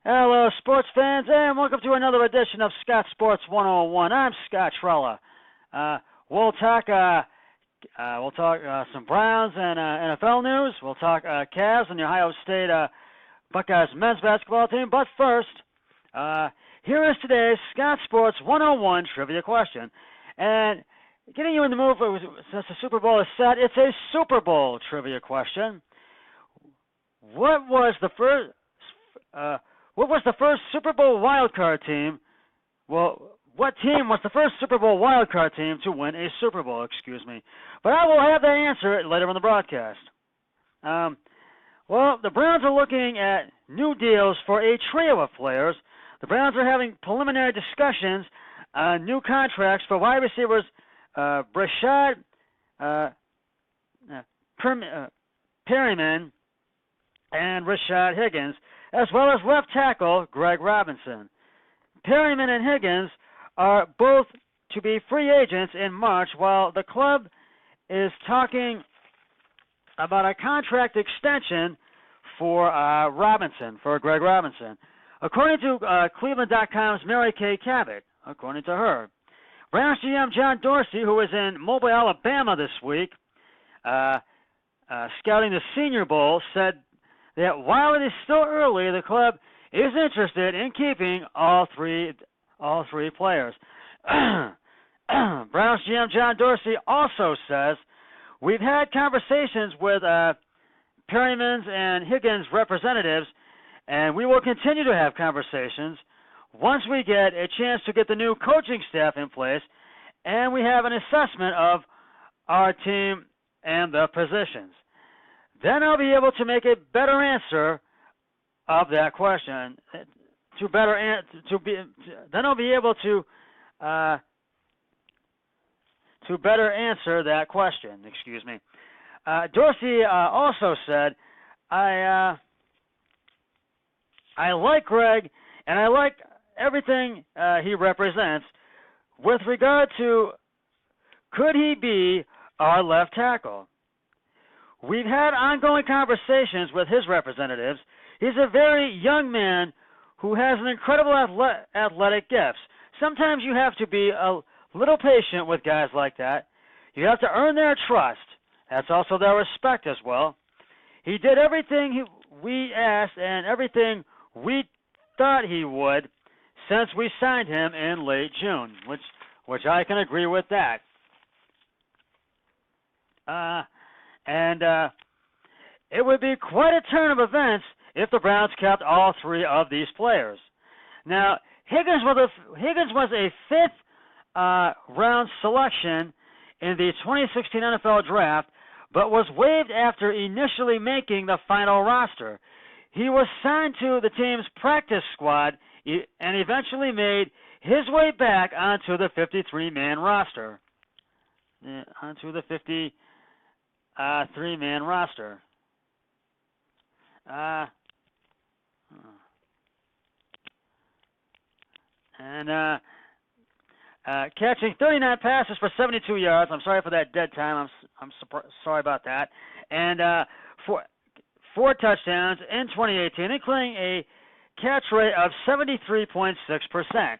Hello, sports fans, and welcome to another edition of Scott Sports 101. I'm Scott Trella. We'll talk some Browns and NFL news. We'll talk Cavs and the Ohio State Buckeyes men's basketball team. But first, here is today's Scott Sports 101 trivia question. And getting you in the mood since the Super Bowl is set, it's a Super Bowl trivia question. What was the first Super Bowl wildcard team? Well, what team was the first Super Bowl wildcard team to win a Super Bowl? Excuse me. But I will have that answer later in the broadcast. Well, the Browns are looking at new deals for a trio of players. The Browns are having preliminary discussions on new contracts for wide receivers Breshad Perriman and Rashad Higgins, as well as left tackle Greg Robinson. Perriman and Higgins are both to be free agents in March, while the club is talking about a contract extension for Greg Robinson. According to Cleveland.com's Mary Kay Cabot, according to her, Browns GM John Dorsey, who was in Mobile, Alabama this week, scouting the Senior Bowl, said that while it is still early, the club is interested in keeping all three players. Browns GM John Dorsey also says, "We've had conversations with Perriman's and Higgins' representatives, and we will continue to have conversations once we get a chance to get the new coaching staff in place and we have an assessment of our team and the positions. Then I'll be able to make a better answer of that question. Then I'll be able to better answer that question." Excuse me. Dorsey also said, "I like Greg, and I like everything he represents. With regard to could he be our left tackle? We've had ongoing conversations with his representatives. He's a very young man who has an incredible athletic gifts. Sometimes you have to be a little patient with guys like that. You have to earn their trust. That's also their respect as well. He did everything we asked and everything we thought he would since we signed him in late June," which I can agree with that. And it would be quite a turn of events if the Browns kept all three of these players. Now, Higgins was a fifth-round selection in the 2016 NFL Draft, but was waived after initially making the final roster. He was signed to the team's practice squad and eventually made his way back onto the 53-man roster. And catching 39 passes for 72 yards. I'm sorry for that dead time. I'm sorry about that. And four touchdowns in 2018, including a catch rate of 73.6%.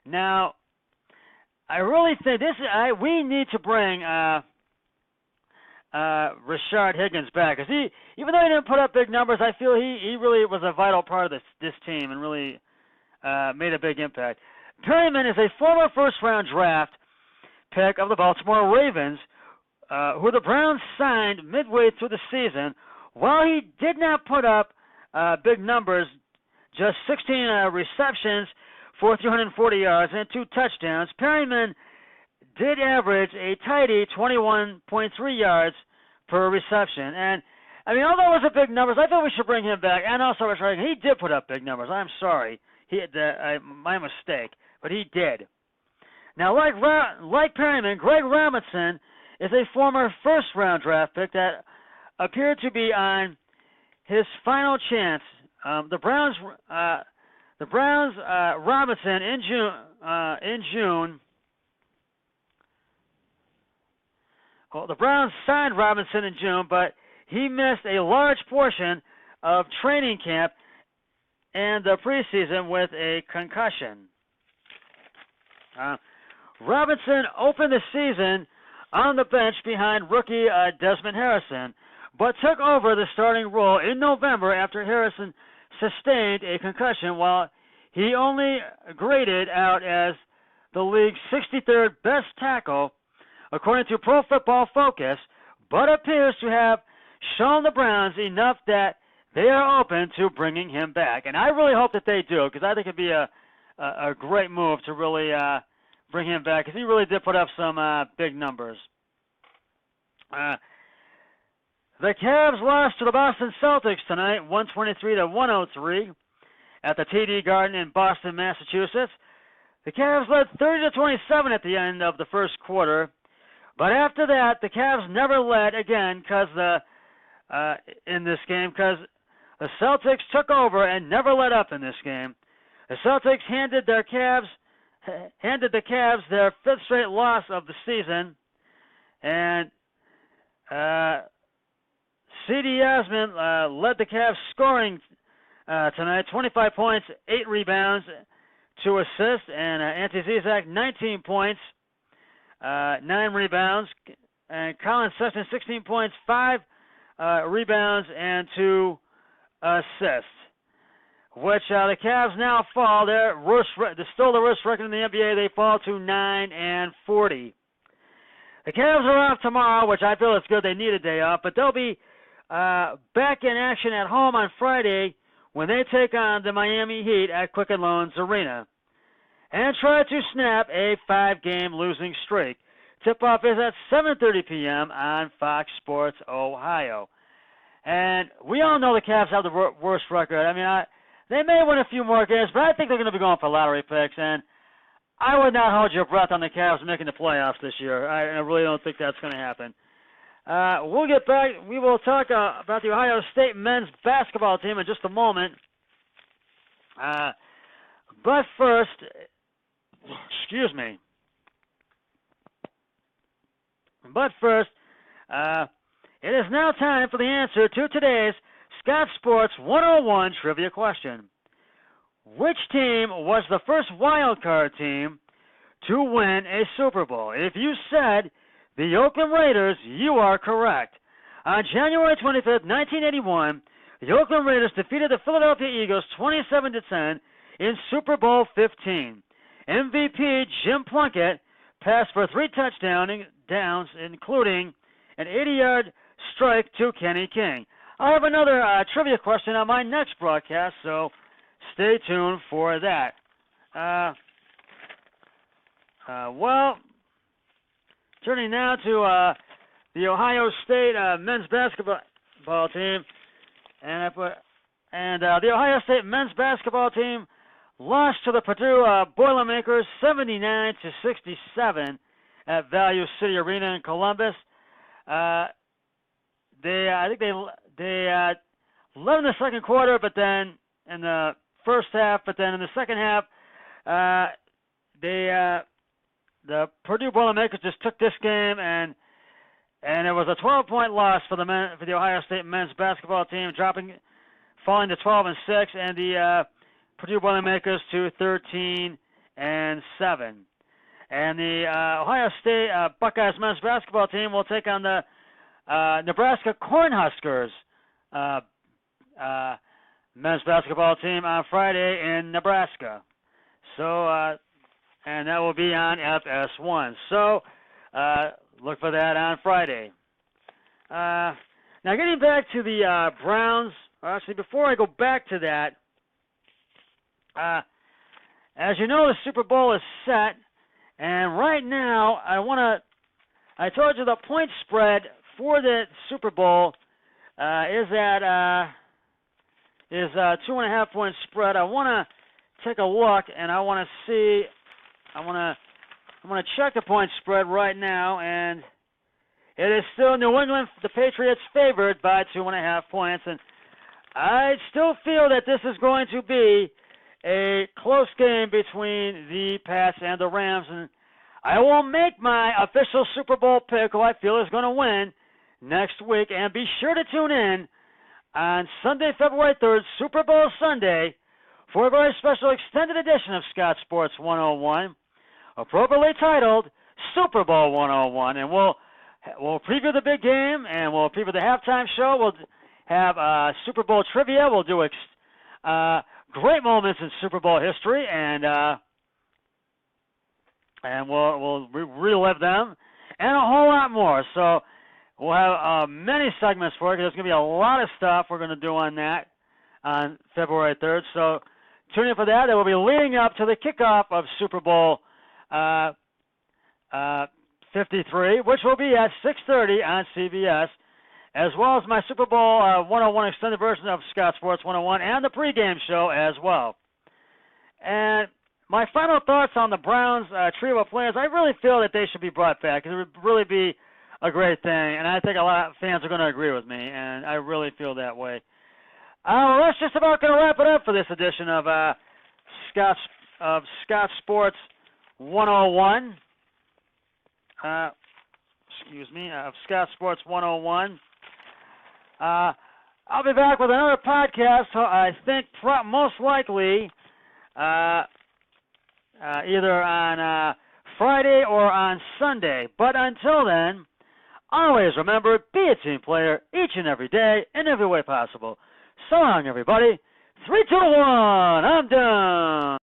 Now, I really think we need to bring Rashard Higgins back, because even though he didn't put up big numbers, I feel he really was a vital part of this team and really made a big impact. Perriman is a former first-round draft pick of the Baltimore Ravens, who the Browns signed midway through the season. While he did not put up big numbers, just 16 receptions for 340 yards and 2 touchdowns, Perriman did average a tidy 21.3 yards per reception. And, I mean, although it was a big numbers, I thought we should bring him back. And also, he did put up big numbers. I'm sorry. My mistake. But he did. Now, like Perriman, Greg Robinson is a former first-round draft pick that appeared to be on his final chance. The Browns Robinson in June. Well, the Browns signed Robinson in June, but he missed a large portion of training camp in the preseason with a concussion. Robinson opened the season on the bench behind rookie Desmond Harrison, but took over the starting role in November after Harrison sustained a concussion, while he only graded out as the league's 63rd best tackle, according to Pro Football Focus, but appears to have shown the Browns enough that they are open to bringing him back. And I really hope that they do, because I think it'd be a great move to really bring him back, because he really did put up some big numbers. The Cavs lost to the Boston Celtics tonight, 123-103, at the TD Garden in Boston, Massachusetts. The Cavs led 30-27 at the end of the first quarter, but after that, the Cavs never led again in this game, because the Celtics took over and never let up in this game. The Celtics handed the Cavs their fifth straight loss of the season, and C.D. Osman led the Cavs scoring tonight, 25 points, 8 rebounds, 2 assists, and Ante Zizic, 19 points, 9 rebounds, and Colin Sexton, 16 points, 5 rebounds, and 2 assists. Which the Cavs now fall. They're still the worst record in the NBA. They fall to 9-40. The Cavs are off tomorrow, which I feel is good. They need a day off, but they'll be back in action at home on Friday when they take on the Miami Heat at Quicken Loans Arena and try to snap a 5-game losing streak. Tip-off is at 7:30 p.m. on Fox Sports Ohio. And we all know the Cavs have the worst record. I mean, they may win a few more games, but I think they're going to be going for lottery picks, and I would not hold your breath on the Cavs making the playoffs this year. I really don't think that's going to happen. We'll get back. We will talk about the Ohio State men's basketball team in just a moment. But first, excuse me. But first, it is now time for the answer to today's Scott Sports 101 trivia question. Which team was the first wild card team to win a Super Bowl? If you said the Oakland Raiders, you are correct. On January 25th, 1981, the Oakland Raiders defeated the Philadelphia Eagles 27-10 in Super Bowl 15. MVP Jim Plunkett passed for 3 touchdowns, including an 80-yard strike to Kenny King. I have another trivia question on my next broadcast, so stay tuned for that. Well, turning now to the Ohio State men's basketball team, and the Ohio State men's basketball team lost to the Purdue Boilermakers 79-67 at Value City Arena in Columbus. I think they led in the second quarter, but then in the first half, but then in the second half, the Purdue Boilermakers just took this game, and it was a 12-point loss for the Ohio State men's basketball team, falling to 12-6, and the Purdue Boilermakers to 13-7. And the Ohio State Buckeyes men's basketball team will take on the Nebraska Cornhuskers men's basketball team on Friday in Nebraska. So, and that will be on FS1. So, look for that on Friday. Now, getting back to the Browns, or actually, before I go back to that, as you know, the Super Bowl is set, and right now, I told you the point spread for the Super Bowl is 2.5 point spread. I want to take a look, and I want to see. I'm going to check the point spread right now, and it is still New England, the Patriots, favored by 2.5 points, and I still feel that this is going to be a close game between the Pats and the Rams, and I will make my official Super Bowl pick, who I feel is going to win, next week. And be sure to tune in on Sunday, February 3rd, Super Bowl Sunday, for a very special extended edition of Scott Sports 101, appropriately titled Super Bowl 101. And we'll preview the big game, and we'll preview the halftime show. We'll have Super Bowl trivia. We'll do great moments in Super Bowl history, and we'll relive them, and a whole lot more. So we'll have many segments for it. There's going to be a lot of stuff we're going to do on that on February 3rd. So tune in for that. That will be leading up to the kickoff of Super Bowl 53, which will be at 6:30 on CBS, as well as my Super Bowl 101 extended version of Scott Sports 101 and the pregame show as well. And my final thoughts on the Browns trio of players, I really feel that they should be brought back. It would really be a great thing, and I think a lot of fans are going to agree with me, and I really feel that way. Well, that's just about going to wrap it up for this edition of Scott Sports 101. Of Scott Sports 101. I'll be back with another podcast, I think most likely either on Friday or on Sunday. But until then, always remember, be a team player each and every day in every way possible. So long, everybody. 3, 2, 1, I'm done.